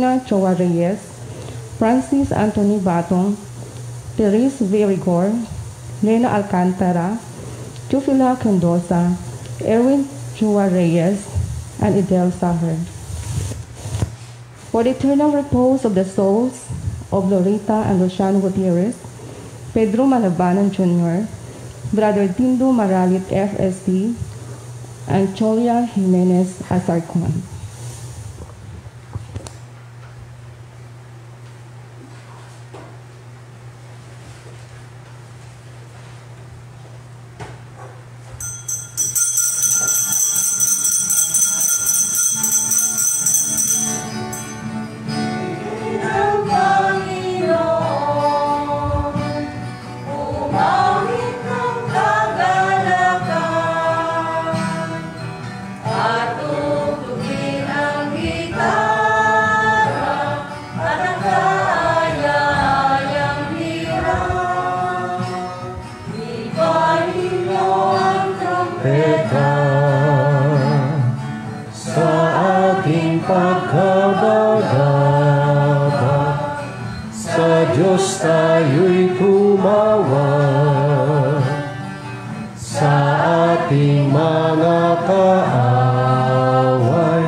Rina Choa Reyes, Francis Anthony Batong, Therese Verigor, Lena Alcantara, Jufila Candosa, Erwin Choa Reyes, and Idel Saher. For the eternal repose of the souls of Lorita and Luciano Gutierrez, Pedro Malabanan Jr., Brother Dindo Maralit FSD, and Cholia Jimenez Azarcon. Diyos tayo'y tumawa sa ating mga kaaway,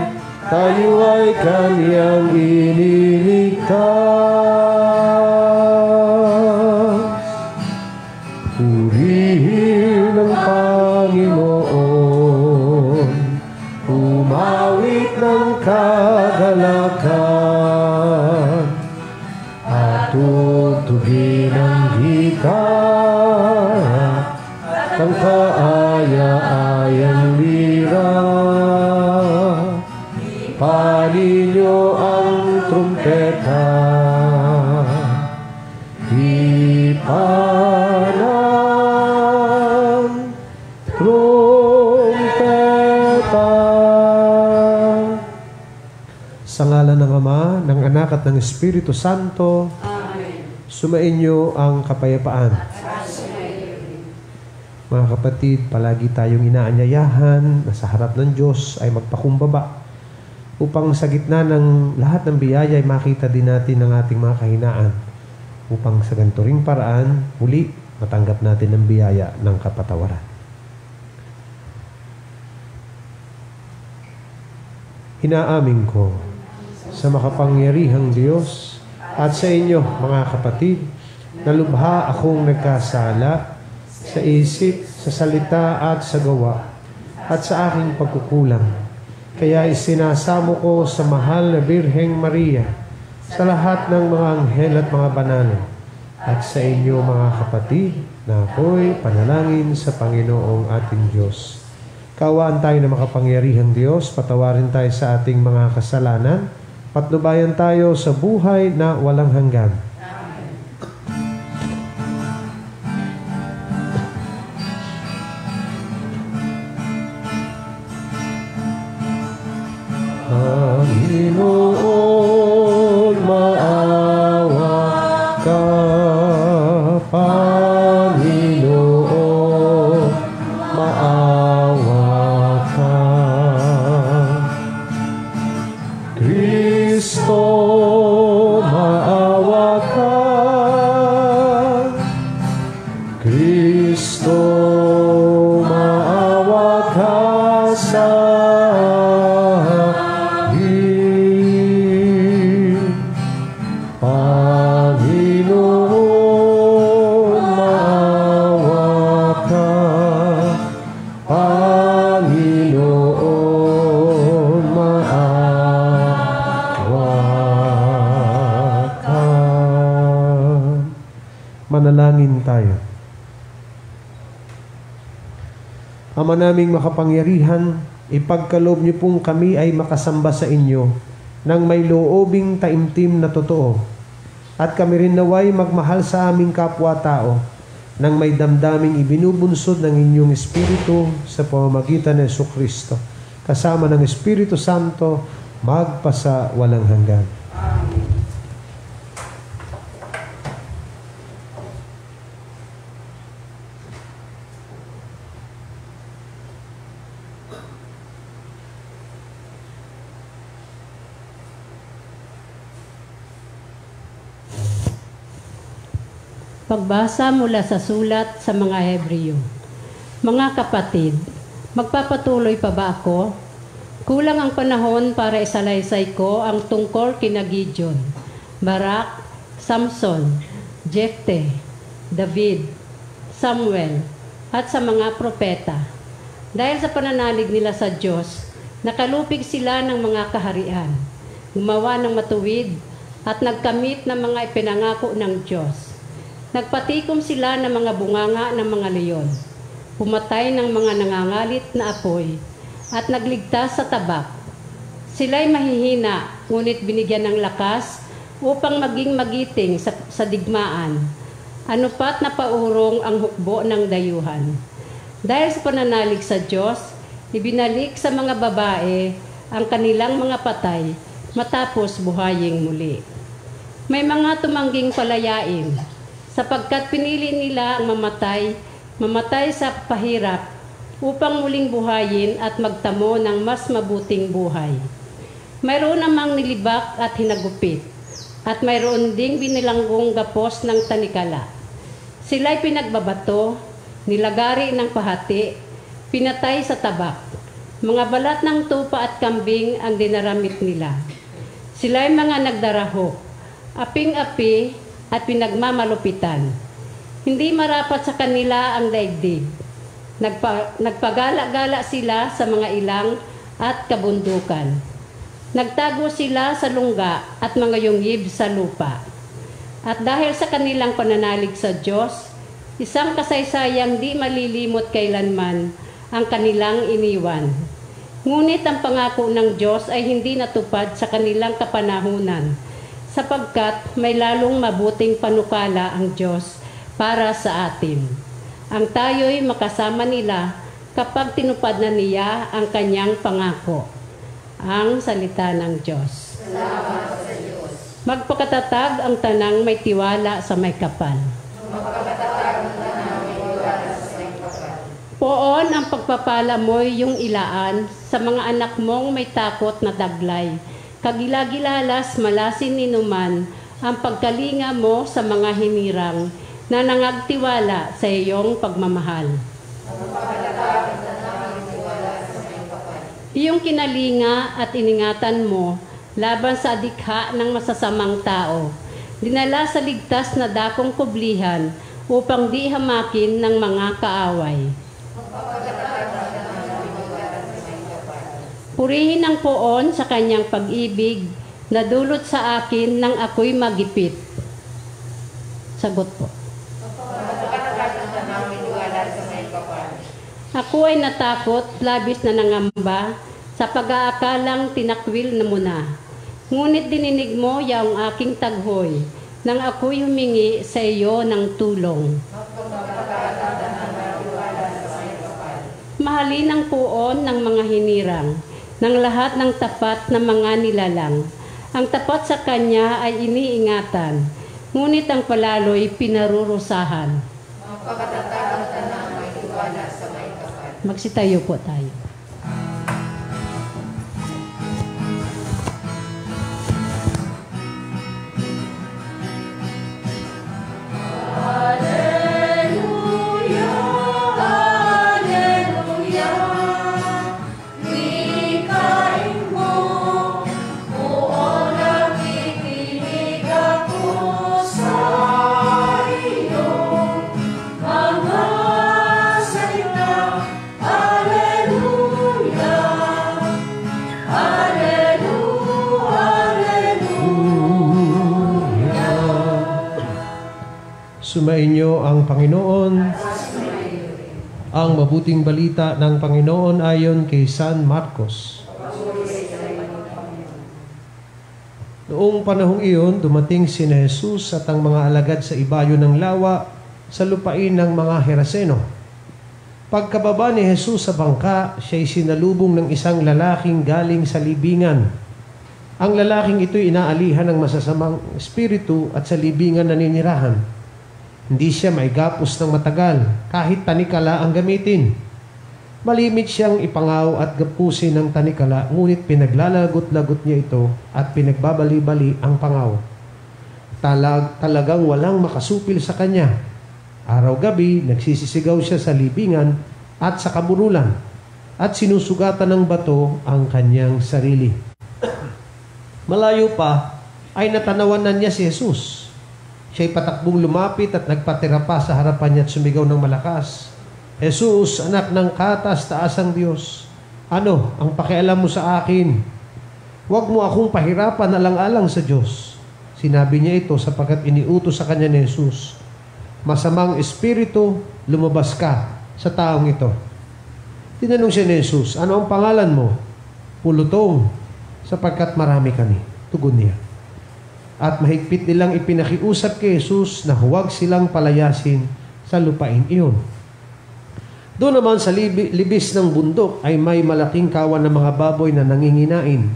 tayo ay Kanyang iniligtas. Purihin ang Panginoon, umawit ng kagalakan, tugtugin ang gitara, ang kaaya-ayang lira. Paninyo ang trumpeta, hipanang trumpeta. Sa ngalan ng Ama, ng Anak at ng Espiritu Santo, sumainyo ang kapayapaan. Mga kapatid, palagi tayong inaanyayahan na sa harap ng Diyos ay magpakumbaba upang sa gitna ng lahat ng biyaya ay makita din natin ang ating mga kahinaan upang sa ganito ring paraan, muli matanggap natin ang biyaya ng kapatawaran. Inaamin ko sa makapangyarihang Diyos at sa inyo, mga kapatid, na lubha akong nagkasala sa isip, sa salita at sa gawa, at sa aking pagkukulang. Kaya isinasamo ko sa mahal na Birheng Maria, sa lahat ng mga anghel at mga banal, at sa inyo, mga kapatid, na ako'y panalangin sa Panginoong ating Diyos. Kaawaan tayo ng makapangyarihang Diyos, patawarin tayo sa ating mga kasalanan, patnubayan tayo sa buhay na walang hanggan. Panginoon, maawa ka. Panginoon, maawa ka. Kristo, maawa ka. Kristo, maawa ka sa amin. Panginoon, maawa ka. Panginoon, maawa ka. Manalangin tayo. Ama naming makapangyarihan, ipagkaloob niyo pong kami ay makasamba sa inyo ng may loobing taimtim na totoo. At kami rin naway magmahal sa aming kapwa-tao ng may damdaming ibinubunsod ng inyong Espiritu sa pamamagitan ng Jesucristo, kasama ng Espiritu Santo, magpasa walang hanggan. Pagbasa mula sa sulat sa mga Hebreo. Mga kapatid, magpapatuloy pa ba ako? Kulang ang panahon para isalaysay ko ang tungkol kina Gideon, Barak, Samson, Jefte, David, Samuel, at sa mga propeta. Dahil sa pananalig nila sa Diyos, nakalupig sila ng mga kaharian, gumawa ng matuwid, at nagkamit ng mga ipinangako ng Diyos. Nagpatikom sila ng mga bunganga ng mga leyon, pumatay ng mga nangangalit na apoy, at nagligtas sa tabak. Sila'y mahihina, ngunit binigyan ng lakas upang maging magiting sa digmaan. Ano pat na paurong ang hukbo ng dayuhan. Dahil sa pananalig sa Diyos, ibinalik sa mga babae ang kanilang mga patay matapos buhaying muli. May mga tumangging palayain, sapagkat pinili nila ang mamatay sa pahirap upang muling buhayin at magtamo ng mas mabuting buhay. Mayroon namang nilibak at hinagupit, at mayroon ding binilanggong gapos ng tanikala. Sila'y pinagbabato, nilagari ng pahati, pinatay sa tabak. Mga balat ng tupa at kambing ang dinaramit nila. Sila'y mga nagdarahok, aping-api at pinagmamalupitan. Hindi marapat sa kanila ang daigdig. Nagpagala-gala sila sa mga ilang at kabundukan. Nagtago sila sa lungga at mga yungib sa lupa. At dahil sa kanilang pananalig sa Diyos, isang kasaysayang di malilimot kailanman ang kanilang iniwan. Ngunit ang pangako ng Diyos ay hindi natupad sa kanilang kapanahunan, sapagkat may lalong mabuting panukala ang Diyos para sa atin. Ang tayo'y makasama nila kapag tinupad na niya ang kanyang pangako. Ang salita ng Diyos. Salamat sa Diyos. Magpakatatag ang tanang may tiwala sa may kapal. Magpakatatag ang tanang may tiwala sa may kapal. Poon ang pagpapala mo'y yung ilaan sa mga anak mong may takot na daglay. Kagilagilalas malasin ninuman ang pagkalinga mo sa mga hinirang na nangagtiwala sa iyong pagmamahal. Iyong kinalinga at iningatan mo laban sa adikha ng masasamang tao. Dinala sa ligtas na dakong kublihan upang di hamakin ng mga kaaway. Purihin ang poon sa kanyang pag-ibig na dulot sa akin nang ako'y magipit. Sagot po. Ako ay natakot, labis na nangamba, sa pag-aakalang tinakwil na muna. Ngunit dininig mo yaong aking taghoy, nang ako'y humingi sa iyo ng tulong. Mahalin ang puon ng mga hinirang, ng lahat ng tapat na mga nilalang. Ang tapat sa kanya ay iniingatan, ngunit ang palalo'y pinarurusahan. Magpakatatag ang tanang may tiwala sa may kapal. Magsitayo po tayo. Sumainyo ang Panginoon. Ang mabuting balita ng Panginoon ayon kay San Marcos. Noong panahong iyon, dumating si Jesus at ang mga alagad sa ibayo ng lawa sa lupain ng mga Heraseno. Pagkababa ni Jesus sa bangka, siya'y sinalubong ng isang lalaking galing sa libingan. Ang lalaking ito'y inaalihan ng masasamang espiritu at sa libingan naninirahan. Hindi siya maigapos ng matagal, kahit tanikala ang gamitin. Malimit siyang ipangaw at gapusin ng tanikala, ngunit pinaglalagot-lagot niya ito at pinagbabali-bali ang pangaw. Talagang walang makasupil sa kanya. Araw-gabi, nagsisisigaw siya sa libingan at sa kaburulan at sinusugatan ng bato ang kanyang sarili. Malayo pa, ay natanawanan niya si Jesus. Siya'y patakbong lumapit at nagpatira pa sa harapan niya at sumigaw ng malakas, Jesus, anak ng kataas-taasang Diyos, ano ang pakialam mo sa akin? Huwag mo akong pahirapan alang-alang sa Diyos. Sinabi niya ito sapagkat iniutos sa kanya ni Jesus, masamang espiritu, lumabas ka sa taong ito. Tinanong siya ni Jesus, ano ang pangalan mo? Pulutong, sapagkat marami kami. Tugon niya. At mahigpit nilang ipinakiusap kay Jesus na huwag silang palayasin sa lupain iyon. Doon naman sa libis ng bundok ay may malaking kawan ng mga baboy na nanginginain.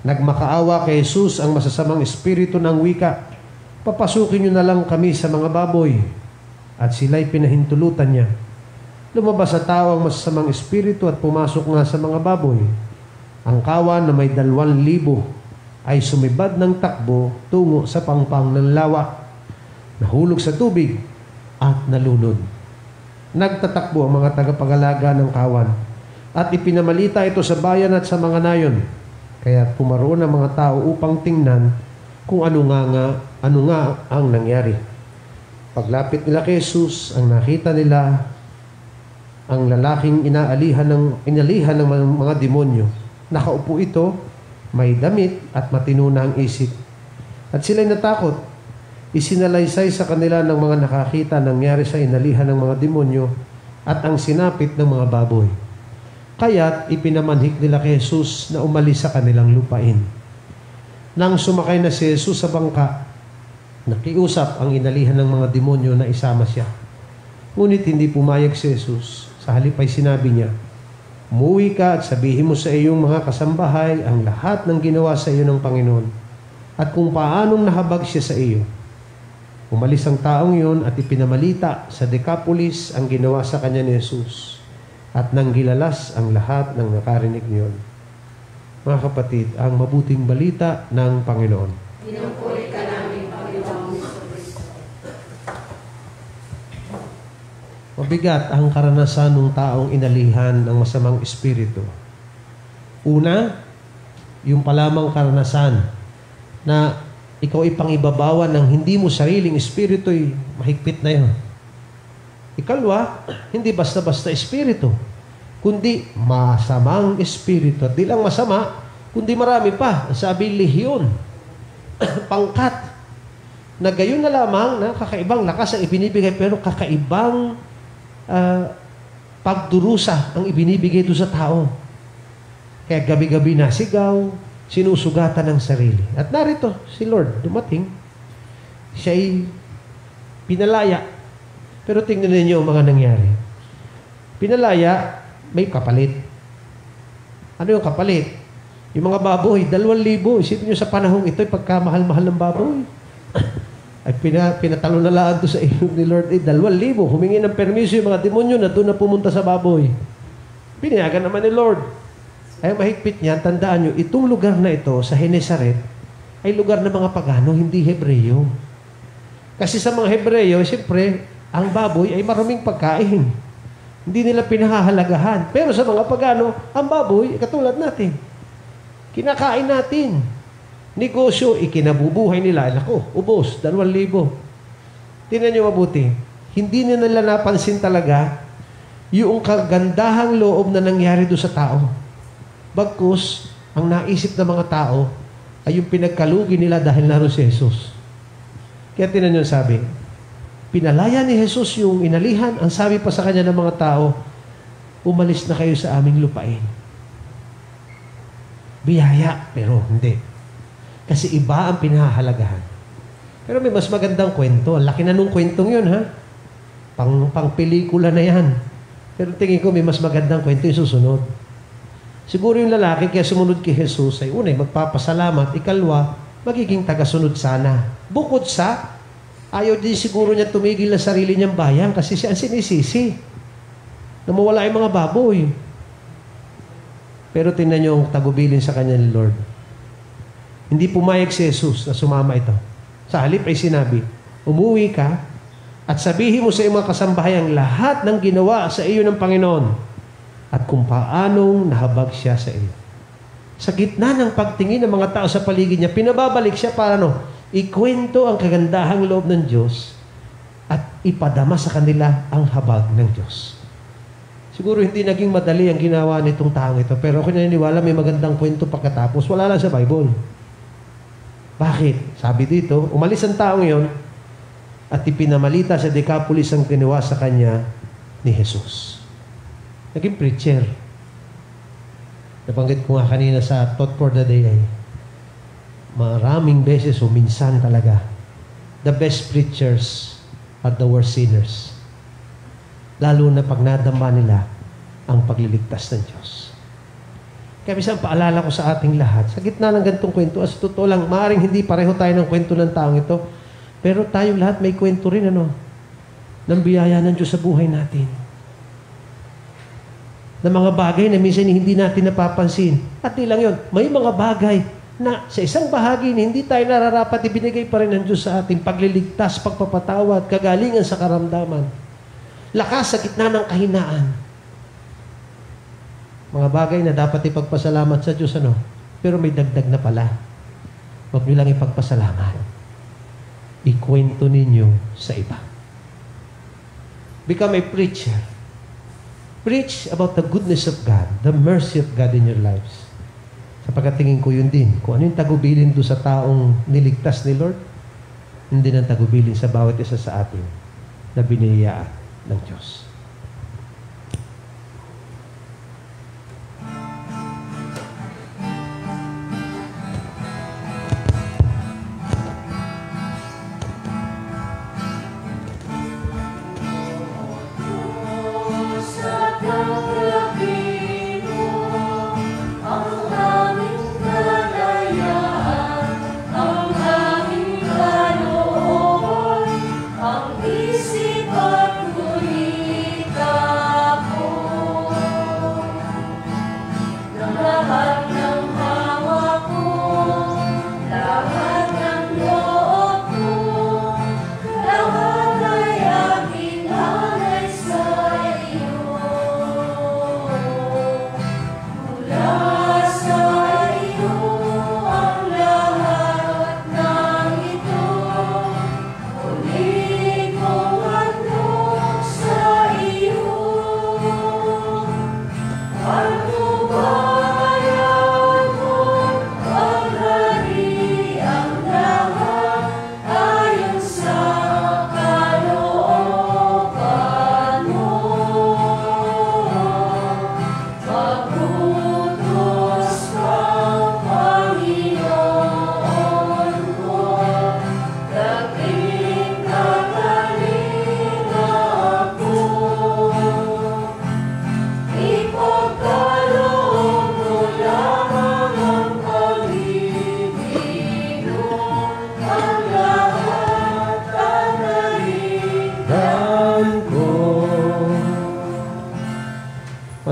Nagmakaawa kay Jesus ang masasamang espiritu ng wika, papasukin niyo na lang kami sa mga baboy. At sila'y pinahintulutan niya. Lumabas sa tao ang masasamang espiritu at pumasok nga sa mga baboy. Ang kawan na may 2,000 ay sumibad ng takbo tungo sa pangpang ng lawa, nahulog sa tubig at nalunod. Nagtatakbo ang mga tagapag-alaga ng kawan at ipinamalita ito sa bayan at sa mga nayon. Kaya pumaroon ang mga tao upang tingnan kung ano nga ang nangyari. Paglapit nila kay Jesus, ang nakita nila ang lalaking inalihan ng mga demonyo. Nakaupo ito, may damit at matino na ang isip. At sila'y natakot. Isinalaysay sa kanila ng mga nakakita nangyari sa inalihan ng mga demonyo at ang sinapit ng mga baboy. Kaya't ipinamanhik nila kay Jesus na umalis sa kanilang lupain. Nang sumakay na si Jesus sa bangka, nakiusap ang inalihan ng mga demonyo na isama siya. Ngunit hindi pumayag si Jesus. Sa halip ay sinabi niya, umuwi ka at sabihin mo sa iyong mga kasambahay ang lahat ng ginawa sa iyo ng Panginoon at kung paanong nahabag siya sa iyo. Umalis ang taong yun at ipinamalita sa Decapolis ang ginawa sa kanya ni Jesus at nanggilalas ang lahat ng nakarinig niyon. Mga kapatid, ang mabuting balita ng Panginoon. Pinupuri ka namin, Panginoon Kristo. Mabigat ang karanasan ng taong inalihan ng masamang espiritu. Una, yung palamang karanasan na ikaw ay pangibabawan ng hindi mo sariling espiritu, mahigpit na yun. Ikalwa, hindi basta-basta espiritu, kundi masamang espiritu. At di lang masama, kundi marami pa. Sabi, lehiyon, pangkat, na gayon na lamang na kakaibang lakas ang ibinibigay, pero kakaibang pagdurusa ang ibinibigay doon sa tao. Kaya gabi-gabi nasigaw, sinusugatan ng sarili. At narito, si Lord dumating. Siya'y pinalaya. Pero tingnan ninyo ang mga nangyari. Pinalaya, may kapalit. Ano yung kapalit? Yung mga baboy, 2,000. Isipin nyo sa panahong ito, pagkamahal-mahal ng baboy. Ay pinatalo na laan to sa iyo ni Lord. 2,000. Humingi ng permiso yung mga demonyo na doon na pumunta sa baboy. Pinayagan naman ni Lord. Ay mahigpit niyan, tandaan nyo, itong lugar na ito sa Genesaret ay lugar ng mga pagano, hindi Hebreyo. Kasi sa mga Hebreyo, siyempre, ang baboy ay maraming pagkain. Hindi nila pinahahalagahan. Pero sa mga pagano, ang baboy, katulad natin. Kinakain natin. Negosyo, ikinabubuhay nila. Nako, ubos, 2,000. Tingnan nyo mabuti. Hindi nila napansin talaga yung kagandahang loob na nangyari doon sa tao. Bagkus, ang naisip ng mga tao ay yung pinagkalugi nila dahil naroon si Jesus. Kaya tinan nyo sabi, pinalaya ni Jesus yung inalihan, ang sabi pa sa kanya ng mga tao, umalis na kayo sa aming lupain. Biyaya, pero hindi. Kasi iba ang pinahahalagahan. Pero may mas magandang kwento. Ang laki na nung kwentong yun, ha? Pang pelikula na yan. Pero tingin ko may mas magandang kwento yung susunod. Siguro yung lalaki kaya sumunod kay Jesus ay unay magpapasalamat, ikalwa, magiging tagasunod sana. Bukod sa, ayaw din siguro niya tumigil na sarili niyang bayan kasi siya ang sinisisi. Na mawala yung mga baboy. Pero tingnan niyo ang tagubilin sa kanya ni Lord. Hindi pumayag si Jesus na sumama ito Sa halip ay sinabi, umuwi ka at sabihin mo sa iyong mga kasambahay lahat ng ginawa sa iyo ng Panginoon at kung paanong nahabag siya sa iyo. Sa gitna ng pagtingin ng mga tao sa paligid niya, pinababalik siya para ikwento ang kagandahang loob ng Diyos at ipadama sa kanila ang habag ng Diyos. Siguro hindi naging madali ang ginawa nitong taong ito, pero ako naniniwala may magandang kwento pagkatapos. Wala lang sa Bible. Bakit? Sabi dito, umalis ang taong yon at ipinamalita sa Decapolis ang ginawa sa kanya ni Jesus. Naging preacher. Nabanggit ko nga kanina sa Thought for the Day ay maraming beses o minsan talaga the best preachers are the worst sinners. Lalo na pag nadama nila ang pagliligtas ng Diyos. Kaya minsan paalala ko sa ating lahat, sa gitna ng ganitong kwento, as totoo lang, maaaring hindi pareho tayo ng kwento ng taong ito, pero tayong lahat may kwento rin ng biyaya ng Diyos sa buhay natin. Na mga bagay na minsan hindi natin napapansin. At di lang yun, may mga bagay na sa isang bahagi na hindi tayo nararapat, ibinigay pa rin ng Diyos sa ating pagliligtas, pagpapatawad, kagalingan sa karamdaman. Lakas sa gitna ng kahinaan. Mga bagay na dapat ipagpasalamat sa Diyos, pero may dagdag na pala. Huwag nyo lang ipagpasalamat. Ikwento ninyo sa iba. Become a preacher. Preach about the goodness of God, the mercy of God in your lives. Sa pagkatingin ko yun din. Kung ano yung tagubilin doon sa taong niligtas ni Lord, hindi nang tagubilin sa bawat isa sa atin na biniyayaan ng Diyos.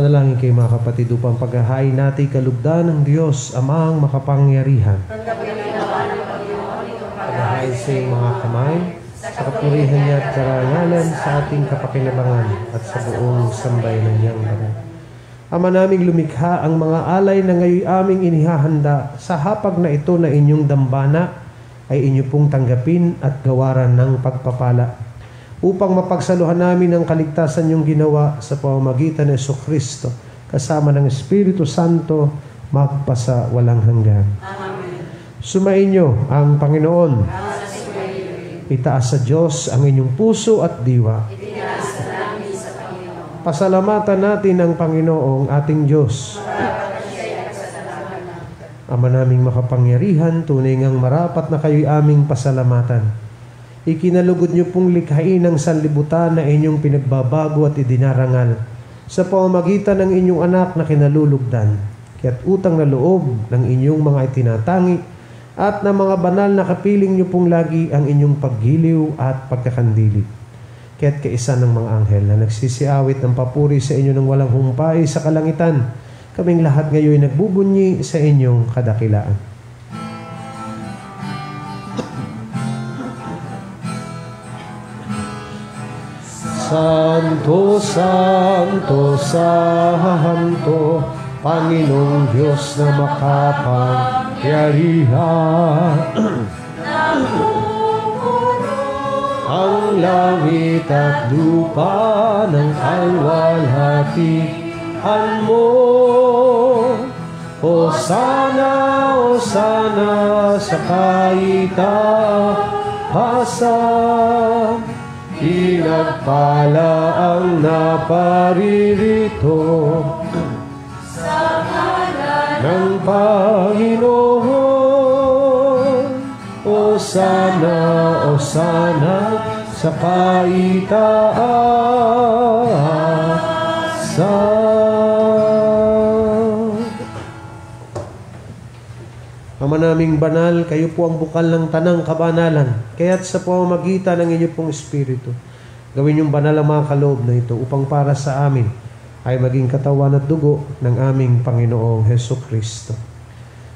Manalangin kayo mga kapatid upang paghahain natin kalugdan ng Diyos, Amang makapangyarihan. Paghahain sa iyong mga kamay, sa kapurihan niya at karangalan sa ating kapakinabangan at sa buong sambayanan niyang banal. Ama naming lumikha ang mga alay na ngayon aming inihahanda sa hapag na ito na inyong dambana ay inyo pong tanggapin at gawaran ng pagpapala upang mapagsaluhan namin ang kaligtasan niyong ginawa sa pamamagitan ng Jesucristo kasama ng Espiritu Santo magpasa walang hanggan. Amen. Sumainyo ang Panginoon. Itaas sa Diyos ang inyong puso at diwa. Pasalamatan natin ang Panginoong ating Diyos. Ama naming makapangyarihan, tunay ngang marapat na kayo'y aming pasalamatan. Ikinalugod niyo pong likhain ng sanlibutan na inyong pinagbabago at idinarangal sa pamamagitan ng inyong anak na kinalulugdan, kaya't utang na loob ng inyong mga itinatangi at ng mga banal na kapiling niyo pong lagi ang inyong paggiliw at pagkakandili. Kaya't kaisa ng mga anghel na nagsisiawit ng papuri sa inyo ng walang humpay sa kalangitan, kaming lahat ngayon nagbubunyi sa inyong kadakilaan. Santo, Santo, Santo, Panginoong Diyos na makapangyarihan. Ang langit at lupa ng kalwalhatian mo. Hosana, Hosana sa kaitaasan. Pinagpala ang naparirito ng Panginoon. Hosana, Hosana sa kaitaasan. Ama naming banal, kayo po ang bukal ng tanang kabanalan. Kaya't sa pamamagitan ng inyo pong Espiritu, gawin yung banal ang mga kaloob na ito upang para sa amin ay maging katawan at dugo ng aming Panginoong Hesukristo.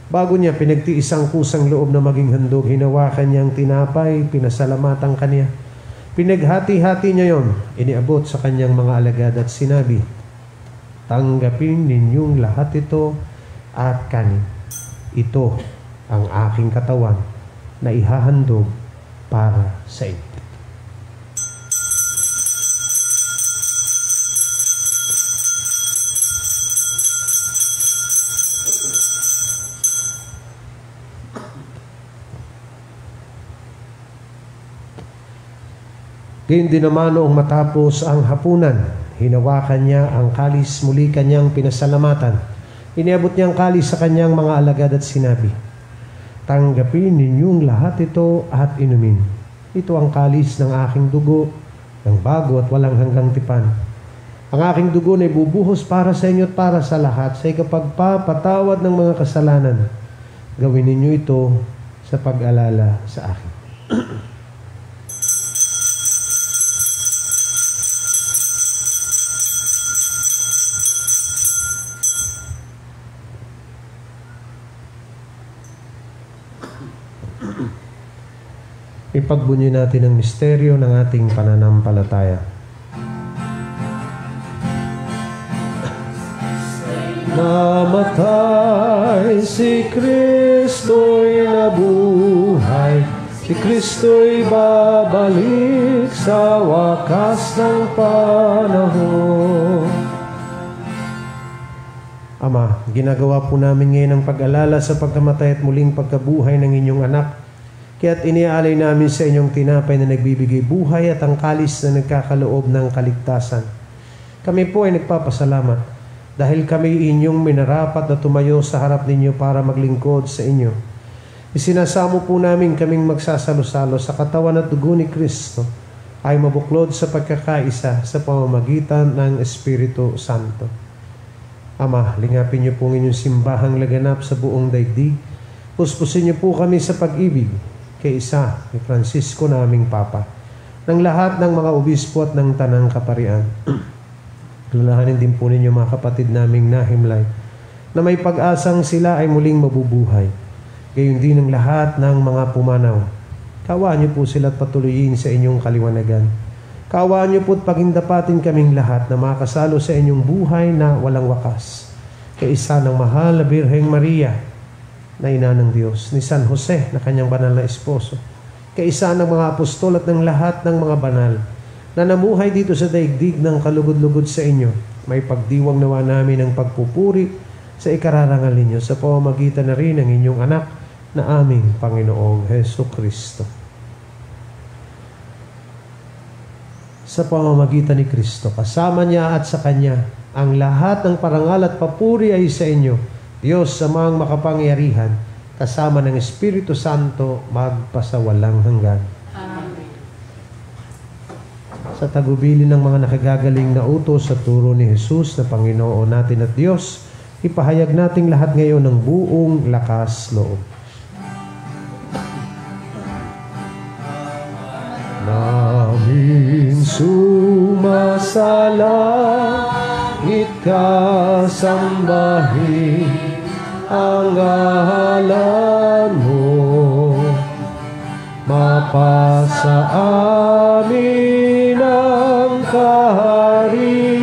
Bago niya pinagtiis ang kusang loob na maging handog, hinawakan niyang tinapay, pinasalamatan kaniya. Pinaghati-hati niya yon, iniabot sa kanyang mga alagad at sinabi, tanggapin ninyong lahat ito at kanin. Ito ang aking katawan na ihahandog para sa inyo. Gayun din naman noong matapos ang hapunan, hinawakan niya ang kalis, muli kanyang pinasalamatan. Iniabot niya ang kalis sa kanyang mga alagad at sinabi, tanggapin ninyong lahat ito at inumin. Ito ang kalis ng aking dugo, ng bago at walang hanggang tipan. Ang aking dugo na ibubuhos para sa inyo at para sa lahat sa ikapagpapatawad ng mga kasalanan. Gawin ninyo ito sa pag-alala sa akin. Ipagbunyi natin ang misteryo ng ating pananampalataya. Namatay si Kristo'y nabuhay, si Kristo'y babalik sa wakas ng panahon. Ama, ginagawa po namin ngayon ang pag-alala sa pagkamatay at muling pagkabuhay ng inyong anak. Kaya't iniaalay namin sa inyong tinapay na nagbibigay buhay at ang kalis na nagkakaloob ng kaligtasan. Kami po ay nagpapasalamat dahil kami inyong minarapat na tumayo sa harap ninyo para maglingkod sa inyo. Isinasamo po namin kaming magsasalo-salo sa katawan at dugo ni Kristo ay mabuklod sa pagkakaisa sa pamamagitan ng Espiritu Santo. Ama, lingapin niyo po ang inyong simbahang laganap sa buong daigdig. Puspusin niyo po kami sa pag-ibig kay isa ni Francisco naming Papa, ng lahat ng mga obispo at ng tanang kaparian. Lalahanin din po ninyo mga kapatid naming nahimlay, na may pag-asang sila ay muling mabubuhay. Gayon din ang lahat ng mga pumanaw. Kawaan niyo po sila at patuloyin sa inyong kaliwanagan. Kawaan niyo po at pagindapatin kaming lahat na makasalo sa inyong buhay na walang wakas. Kay isa ng mahal na Birheng Maria, na ina ng Diyos, ni San Jose na kanyang banal na esposo, kaisa ng mga apostol at ng lahat ng mga banal na namuhay dito sa daigdig ng kalugod-lugod sa inyo. May pagdiwang nawa namin ng pagpupuri sa ikararangal ninyo sa pamamagitan na rin ng inyong anak na aming Panginoong Hesukristo. Sa pamamagitan ni Kristo, kasama niya at sa Kanya, ang lahat ng parangal at papuri ay sa inyo, Diyos Amang makapangyarihan, kasama ng Espiritu Santo, magpasawalang hanggan. Amen. Sa tagubilin ng mga nakagagaling na utos sa turo ni Jesus na Panginoon natin at Diyos, ipahayag nating lahat ngayon ng buong lakas loob. Namin sumasalangit ka, sambahin ang ngalan mo, mapasa amin ang kaharian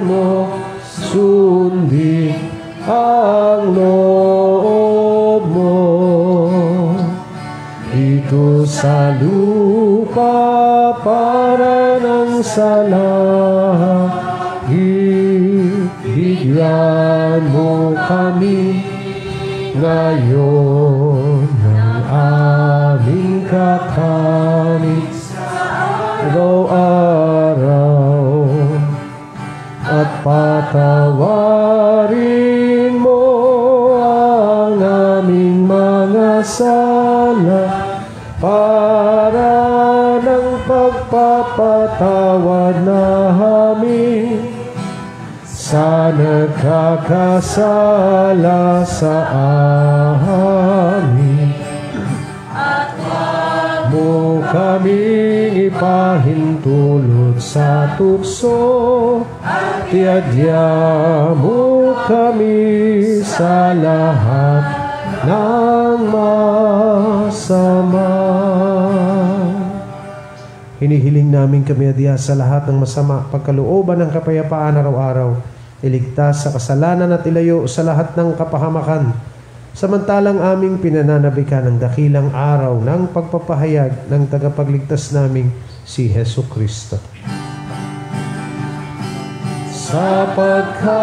mo, sundin ang loob mo. Dito sa lupa para ng salahit, bigyan mo kami ngayon ng aming kakanin araw-araw, at patawarin mo ang aming mga sala para ng pagpapatawad namin sa nagkakasala sa amin. At wag mo kaming ipahintulot sa tukso, tiadya mo kami sa lahat ng masama. Hinihiling namin kami adya sa lahat ng masama, pagkalooban ng kapayapaan araw-araw, iligtas sa kasalanan at ilayo sa lahat ng kapahamakan, samantalang aming pinananabikan ng dakilang araw ng pagpapahayag ng tagapagligtas naming si Hesu Kristo. Sapagkat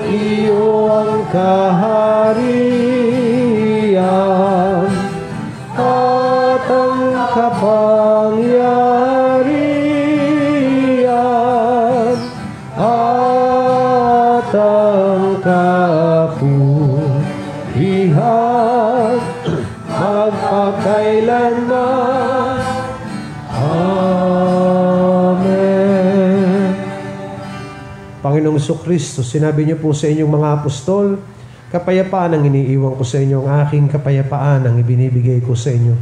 iyo ang kaharian at ang kapangyarihan at ang kapurihan magpakailanman. Amen. Panginoong Jesucristo, sinabi niyo po sa inyong mga apostol, kapayapaan ang iniiwan ko sa inyo, ang aking kapayapaan ang ibinibigay ko sa inyo.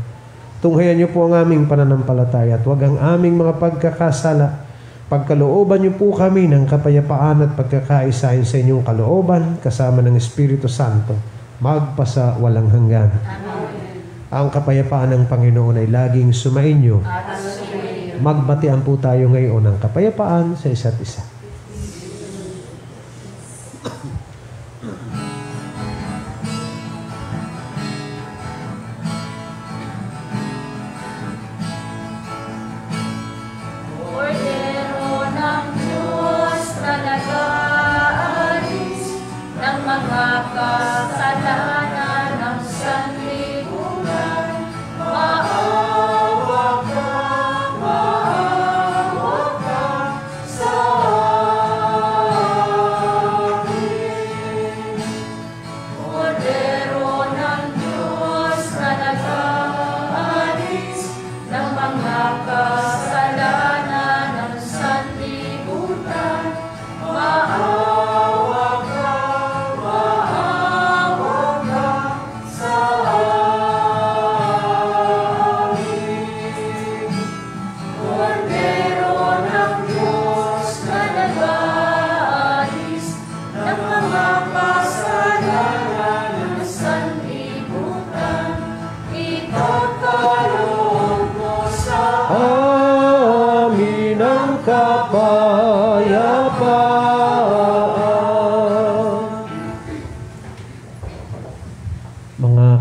Tunghayan niyo po ang aming pananampalataya at huwag ang aming mga pagkakasala. Pagkalooban niyo po kami ng kapayapaan at pagkakaisahin sa inyong kalooban kasama ng Espiritu Santo, magpasa walang hanggan. Amen. Ang kapayapaan ng Panginoon ay laging sumainyo. Magbatian po tayo ngayon ng kapayapaan sa isa't isa.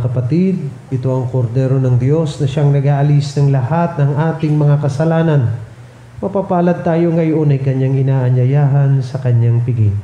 Kapatid, ito ang kordero ng Diyos na siyang nag-aalis ng lahat ng ating mga kasalanan. Mapapalad tayo ngayon ay kanyang inaanyayahan sa kanyang piging.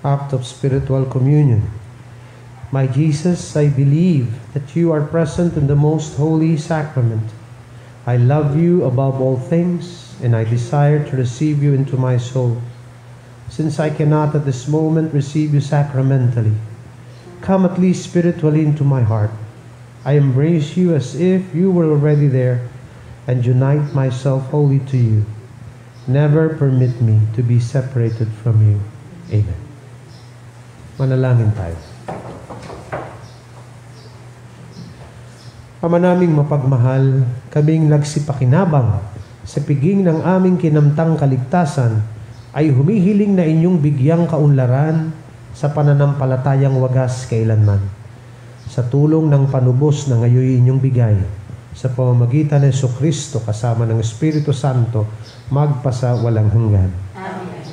Act of spiritual communion. My Jesus, I believe that you are present in the most holy sacrament. I love you above all things, and I desire to receive you into my soul. Since I cannot at this moment receive you sacramentally, come at least spiritually into my heart. I embrace you as if you were already there, and unite myself wholly to you. Never permit me to be separated from you. Amen. Manalangin tayo. Ama naming mapagmahal, kaming nagsipakinabang sa piging ng aming kinamtang kaligtasan ay humihiling na inyong bigyang kaunlaran sa pananampalatayang wagas kailanman. Sa tulong ng panubos na ngayon inyong bigay, sa pamamagitan ng Jesucristo kasama ng Espiritu Santo, magpasa walang hanggan. Amen.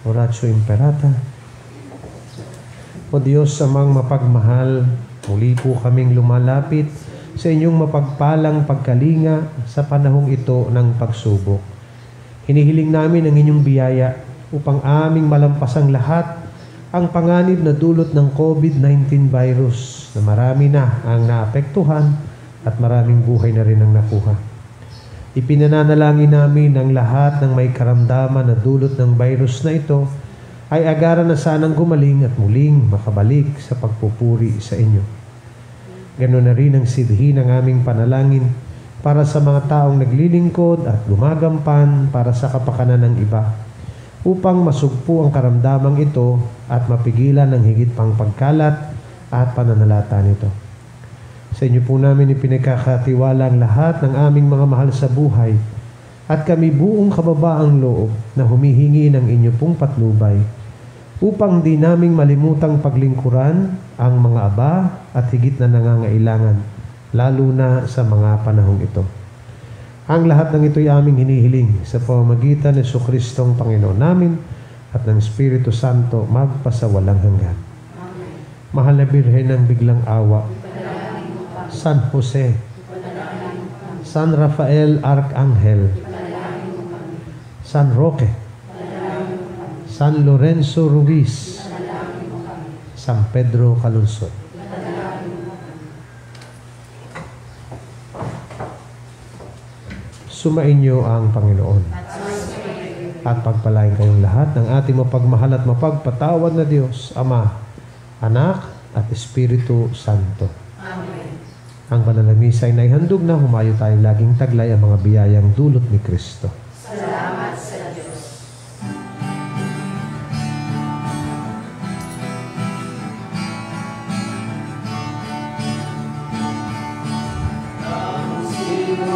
Oratio Imperata. O Diyos amang mapagmahal, muli po kaming lumalapit sa inyong mapagpalang pagkalinga sa panahong ito ng pagsubok. Hinihiling namin ang inyong biyaya upang aming malampasang lahat ang panganib na dulot ng COVID-19 virus na marami na ang naapektuhan at maraming buhay na rin ang nakuha. Ipinananalangin namin ang lahat ng may karamdaman na dulot ng virus na ito ay agaran na sanang gumaling at muling makabalik sa pagpupuri sa inyo. Ganoon na rin ang sidhi ng aming panalangin para sa mga taong naglilingkod at gumagampan para sa kapakanan ng iba, upang masugpo ang karamdamang ito at mapigilan ang higit pang pagkalat at pananalata nito. Sa inyo po namin ipinagkakatiwala ang lahat ng aming mga mahal sa buhay, at kami buong kababaang loob na humihingi ng inyo pong patnubay upang di naming malimutang paglingkuran ang mga aba at higit na nangangailangan, lalo na sa mga panahong ito. Ang lahat ng ito'y aming hinihiling sa pamamagitan ni Jesucristong Panginoon namin at ng Espiritu Santo magpasawalang hanggan. Amen. Mahal na Birhen ng Biglang Awa, San Jose, San Rafael Arcangel, San Roque, San Lorenzo Ruiz, San Pedro Calungsod. Sumainyo ang Panginoon at pagpalain kayong lahat ng ating mapagmahal at mapagpatawad na Diyos, Ama, Anak at Espiritu Santo. Amen. Ang banal na misa ay naihandog na, humayo tayong laging taglay ang mga biyayang dulot ni Kristo. Salamat sa Diyos. Ang sino